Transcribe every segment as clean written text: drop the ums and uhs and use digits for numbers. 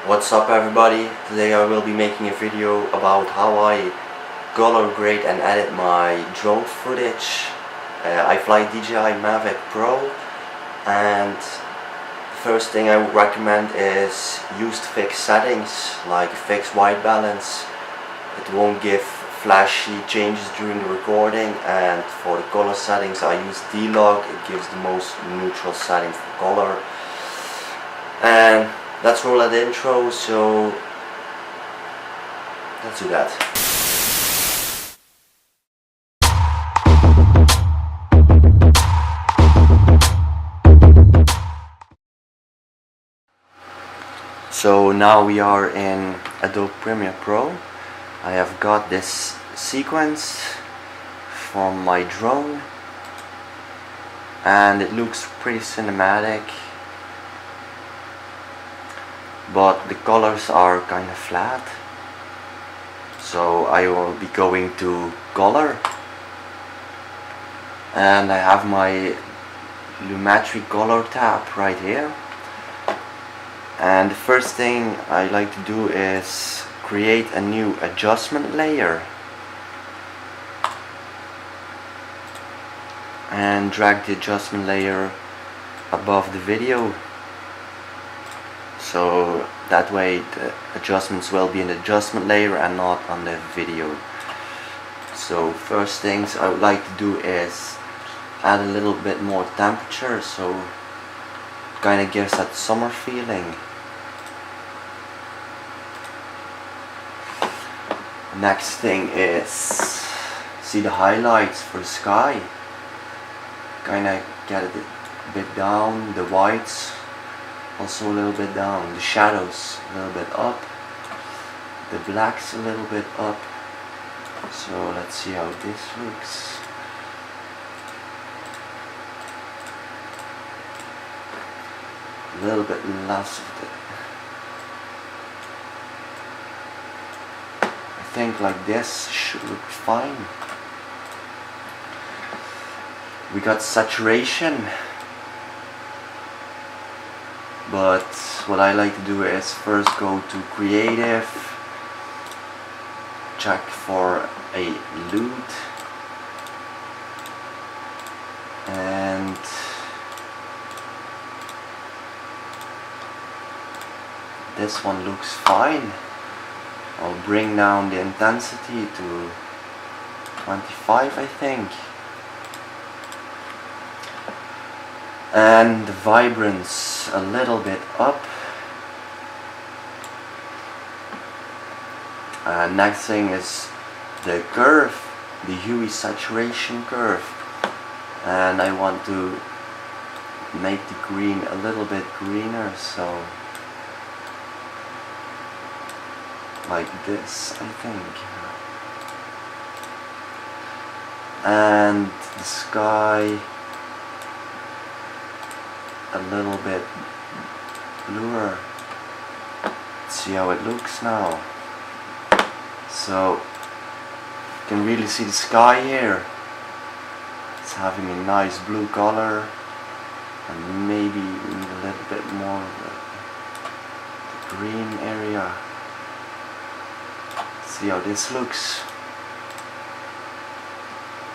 What's up everybody? Today I will be making a video about how I color grade and edit my drone footage. I fly DJI Mavic Pro, and the first thing I would recommend is use the fixed settings like fixed white balance. It won't give flashy changes during the recording, and for the color settings I use D-Log. It gives the most neutral setting for color. And let's roll that intro, so let's do that. So now we are in Adobe Premiere Pro. I have got this sequence from my drone and it looks pretty cinematic, but the colors are kind of flat, so I will be going to color, and I have my Lumetri color tab right here. And the first thing I like to do is create a new adjustment layer and drag the adjustment layer above the video, so that way the adjustments will be in the adjustment layer and not on the video. So first things I would like to do is add a little bit more temperature, so it kind of gives that summer feeling. Next thing is, see the highlights for the sky, kind of get it a bit down, the whites also a little bit down, the shadows a little bit up, the blacks a little bit up. So let's see how this looks. A little bit less of the, I think like this should look fine. We got saturation, but what I like to do is first go to creative, check for a loot, and this one looks fine. I'll bring down the intensity to 25, I think, and the vibrance a little bit up. Next thing is the curve, the hue saturation curve, and I want to make the green a little bit greener, so like this, I think. And the sky a little bit bluer. Let's see how it looks now. So you can really see the sky here. It's having a nice blue color, and maybe we need a little bit more of the green area. See how this looks.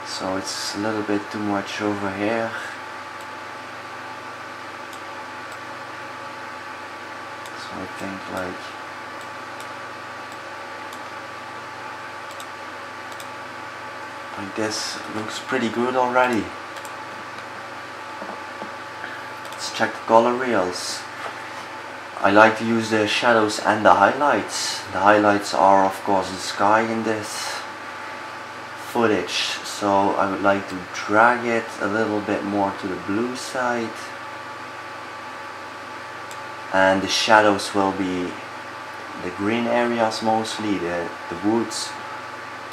So it's a little bit too much over here. So I think like this looks pretty good already. Let's check the color wheels. I like to use the shadows and the highlights. The highlights are of course the sky in this footage, so I would like to drag it a little bit more to the blue side, and the shadows will be the green areas mostly, the woods,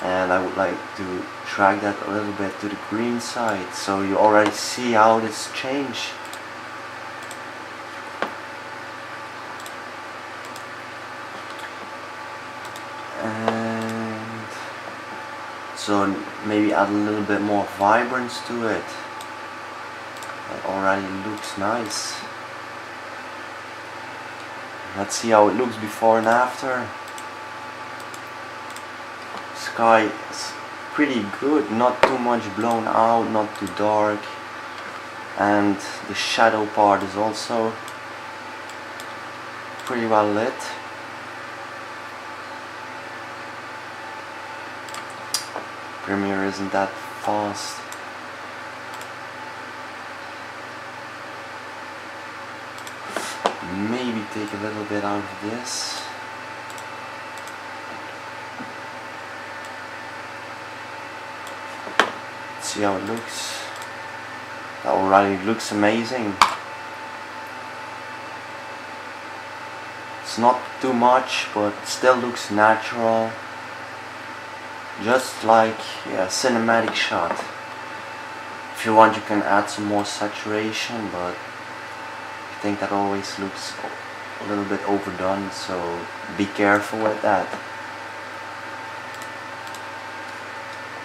and I would like to drag that a little bit to the green side, so you already see how this change. And so maybe add a little bit more vibrance to it. It already looks nice. Let's see how it looks before and after. Sky is pretty good, not too much blown out, not too dark, and the shadow part is also pretty well lit. Premiere isn't that fast. Maybe take a little bit out of this. See how it looks. That already looks amazing. It's not too much, but still looks natural. Just like a cinematic shot. If you want, you can add some more saturation, but I think that always looks a little bit overdone, so be careful with that.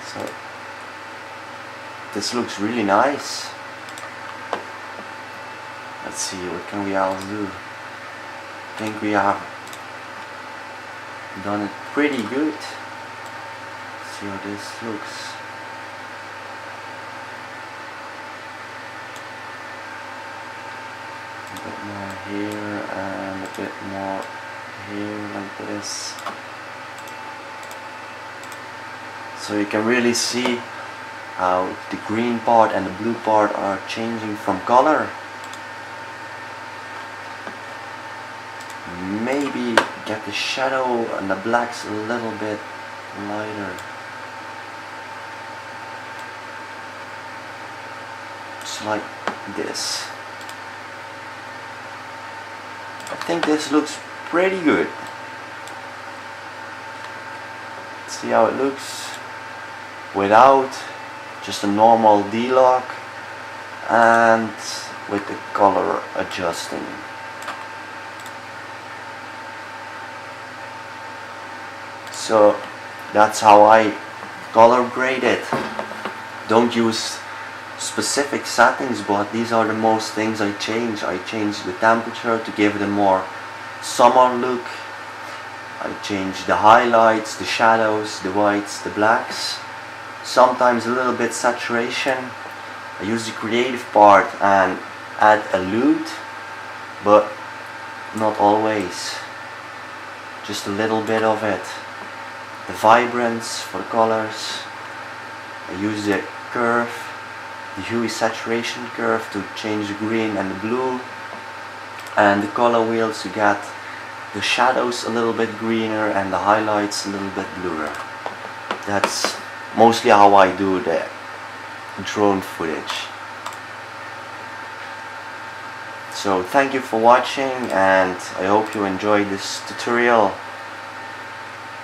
So this looks really nice. Let's see, what can we else do? I think we have done it pretty good. Let's see how this looks. A bit more here and a bit more here, like this. So you can really see how the green part and the blue part are changing from color. Maybe get the shadow and the blacks a little bit lighter. Just like this. I think this looks pretty good. Let's see how it looks without, just a normal D-lock and with the color adjusting. So that's how I color grade it. Don't use specific settings, but these are the most things I change. I change the temperature to give it a more summer look. I change the highlights, the shadows, the whites, the blacks. Sometimes a little bit saturation. I use the creative part and add a lute, but not always. Just a little bit of it. The vibrance for the colors. I use the curve, the hue saturation curve to change the green and the blue, and the color wheels to get the shadows a little bit greener and the highlights a little bit bluer. That's mostly how I do the drone footage. So thank you for watching, and I hope you enjoyed this tutorial.